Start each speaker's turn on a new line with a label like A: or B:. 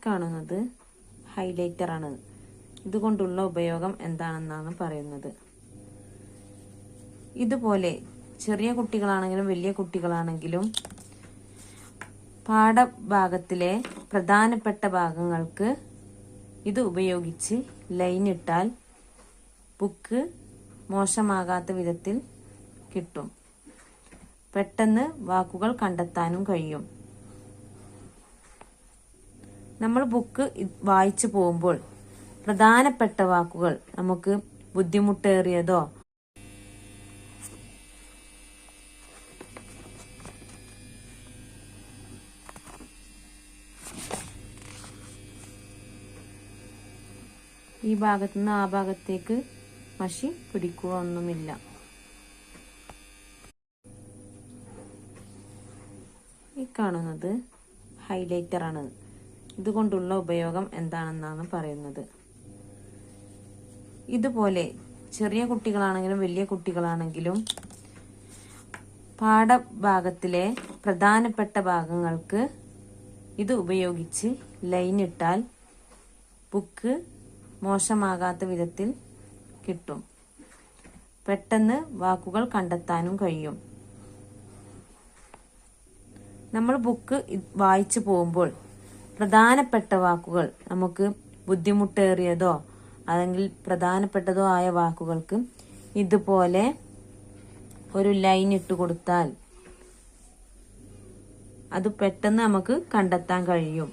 A: കാണുന്നത് ഹൈലൈറ്റർ ആണ്. ഇതുകൊണ്ടുള്ള ഉപയോഗം എന്താണെന്നാണ് പറയുന്നത്. ഇതുപോലെ ചെറിയ കുട്ടികളാണെങ്കിലും വലിയ കുട്ടികളാണെങ്കിലും പാഠഭാഗത്തിലെ പ്രധാനപ്പെട്ട ഭാഗങ്ങൾക്ക് ഇത് ഉപയോഗിച്ച് ലൈൻ ഇട്ടാൽ ബുക്ക് മോശമാകാത്ത വിധത്തിൽ കിട്ടും. പെട്ടെന്ന് വാക്കുകൾ കണ്ടെത്താനും കഴിയും. നമ്മൾ ബുക്ക് വായിച്ചു പോകുമ്പോൾ പ്രധാനപ്പെട്ട വാക്കുകൾ നമുക്ക് ബുദ്ധിമുട്ടേറിയതോ ഈ ഭാഗത്തുനിന്ന് ആ ഭാഗത്തേക്ക് മഷി പിടിക്കുക ഒന്നുമില്ല. ഈ കാണുന്നത് ഹൈലൈറ്റർ ആണ്. ഇതുകൊണ്ടുള്ള ഉപയോഗം എന്താണെന്നാണ് പറയുന്നത്. ഇതുപോലെ ചെറിയ കുട്ടികളാണെങ്കിലും വലിയ കുട്ടികളാണെങ്കിലും പാഠഭാഗത്തിലെ പ്രധാനപ്പെട്ട ഭാഗങ്ങൾക്ക് ഇത് ഉപയോഗിച്ച് ലൈൻ ഇട്ടാൽ ബുക്ക് മോശമാകാത്ത വിധത്തിൽ കിട്ടും. പെട്ടെന്ന് വാക്കുകൾ കണ്ടെത്താനും കഴിയും. നമ്മൾ ബുക്ക് വായിച്ചു പോകുമ്പോൾ പ്രധാനപ്പെട്ട വാക്കുകൾ നമുക്ക് ബുദ്ധിമുട്ടേറിയതോ അല്ലെങ്കിൽ പ്രധാനപ്പെട്ടതോ ആയ വാക്കുകൾക്ക് ഇതുപോലെ ഒരു ലൈൻ ഇട്ട് കൊടുത്താൽ അത് പെട്ടെന്ന് നമുക്ക് കണ്ടെത്താൻ കഴിയും.